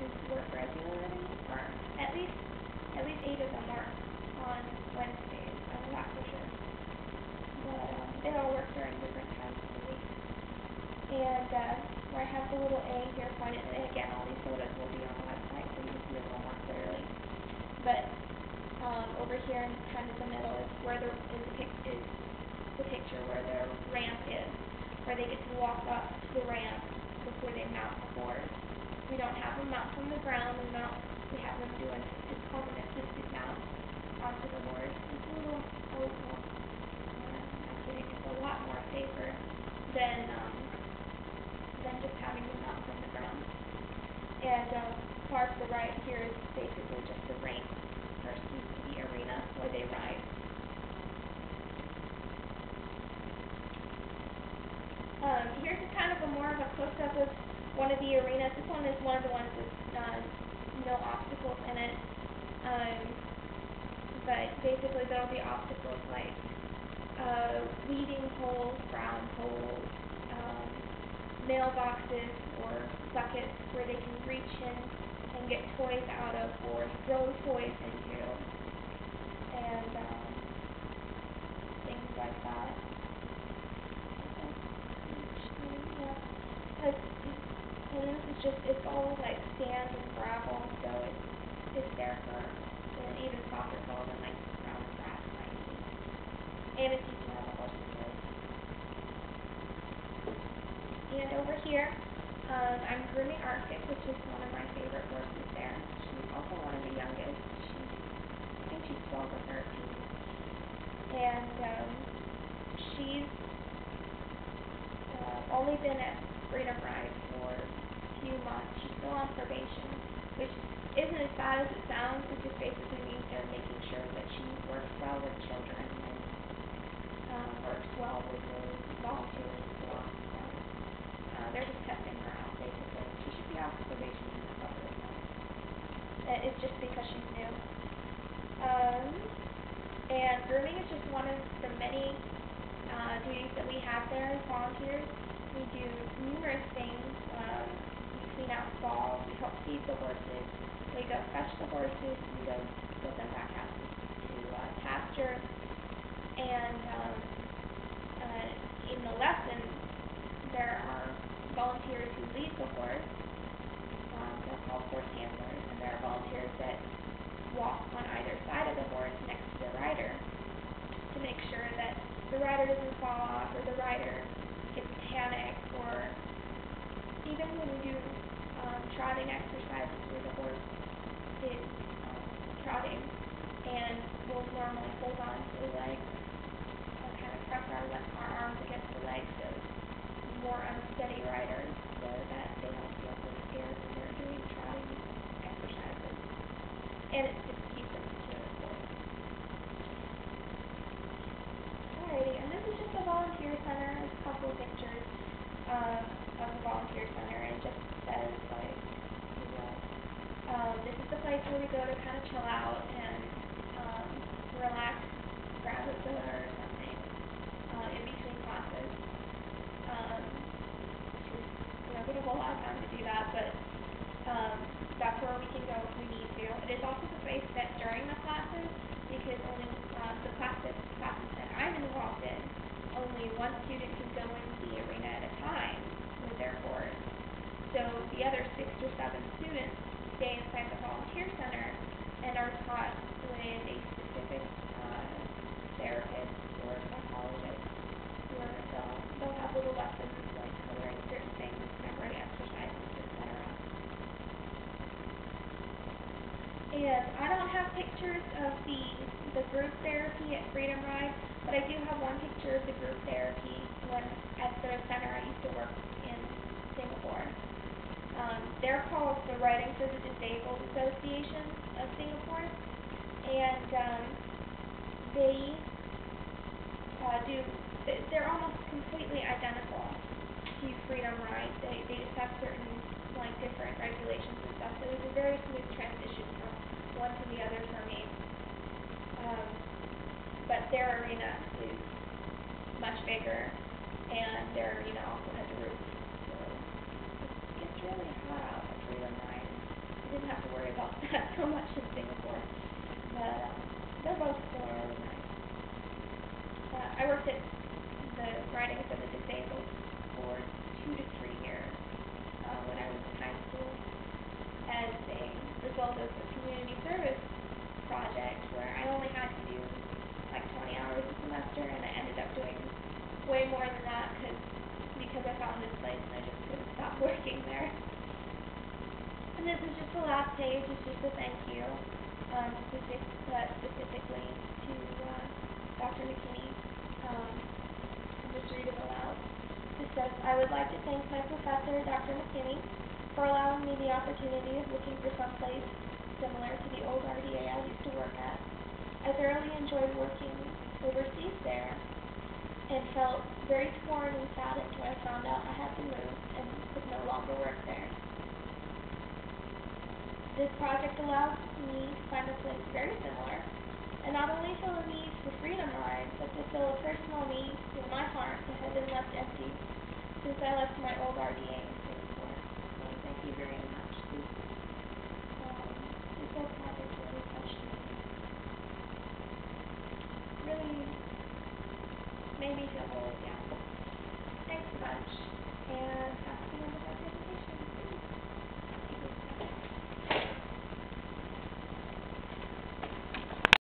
races work regularly, or at least 8 of them work on Wednesdays. I know that for sure. But they all work during different times of the week. And where I have the little A here pointed, and again, all these photos will be on the website, so you can see it a little more clearly. But over here in kind of the middle is where the picture where the ramp is, where they get to walk up to the ramp before they mount the horse. We don't have them mount from the ground. We have them do it's called an assisted mount onto the horse. It's a little more. I'm kidding. It's a lot more safer than just having them mount from the ground. And far to the right here is basically just the rink, or the arena where they ride. Here's kind of more of a close-up of one of the arenas. This one is one of the ones with no obstacles in it. But basically there'll be obstacles like weeding holes, ground holes, mailboxes or buckets where they can reach in and get toys out of or throw toys into, and things like that. And this is just, it's all like sand and gravel, so it's there for even soccer balls and like ground grass might be. And it's easy on the horses too. And over here, I'm grooming Arctic, which is one of my favorite horses there. She's also one of the youngest. I think she's 12 or 13. And she's only been at Freedom Ride for a few months. She's still on probation, which isn't as bad as it sounds. It just basically means they're making sure that she works well with children and works well with the volunteers as well. So they're just testing her out, basically. She should be off probation in a couple of months. It's just because she's new. And grooming is just one of the many duties that we have there as volunteers. We do numerous things. We clean out stalls, we help feed the horses, we go fetch the horses, we go put them back out to pasture, and in the lesson there are volunteers who lead the horse. They're called horse handlers, and there are volunteers that walk on either side of the horse next to the rider to make sure that the rider doesn't fall off or the rider gets panicked, or even when we do trotting exercises where the horse is trotting, and we'll normally hold on to the legs, kind of press our arms against the legs of more unsteady riders so that they don't feel so scared when they're doing trotting exercises. And it's to keep them secure, of course. Alrighty, and this is just the volunteer center. There's a couple of pictures of the volunteer center, and it just says, like, you know, this is the place where we go to kind of chill out and relax, grab a soda or something in between classes. We don't get a whole lot of time to do that, but that's where we can go if we need to. It is also the place that during the classes, because only the classes that I'm involved in, only one student can go into the arena at a time with their horse. So the other 6 or 7 students stay inside the volunteer center and are taught with a specific therapist or psychologist, where they'll have little lessons like coloring certain things, memory exercises, etc. And I don't have pictures of the group therapy at Freedom Ride, but I do have one picture of the group therapy when at the center I used to work in Singapore. They're called the Riding for the Disabled Association of Singapore, and they're almost completely identical to Freedom Ride. They just have certain like different regulations and stuff. So it was a very smooth transition from one to the other for me. But their arena is much bigger, and their arena also has a roof. So it gets really hot out at Freedom Ride. didn't have to worry about that so much in Singapore. But they're both still really nice. I worked at the Riding for the Disabled for 2 to 3 years when I was in high school as a result of a community service project where I only had to do like 20 hours a semester, and I ended up doing way more than that because I found this place and I just couldn't stop working there. And this is just the last page. It's just a thank you, specifically to Dr. McKinney. I'll just read it aloud. It says, I would like to thank my professor, Dr. McKinney, for allowing me the opportunity of looking for someplace similar to the old RDA I used to work at. I thoroughly enjoyed working overseas there and felt very torn and saddened when I found out I had to move and could no longer work there. This project allows me to find a place very similar and not only fill a need for freedom rides, but to fill a personal need in my heart that had been left empty since I left my old RDA.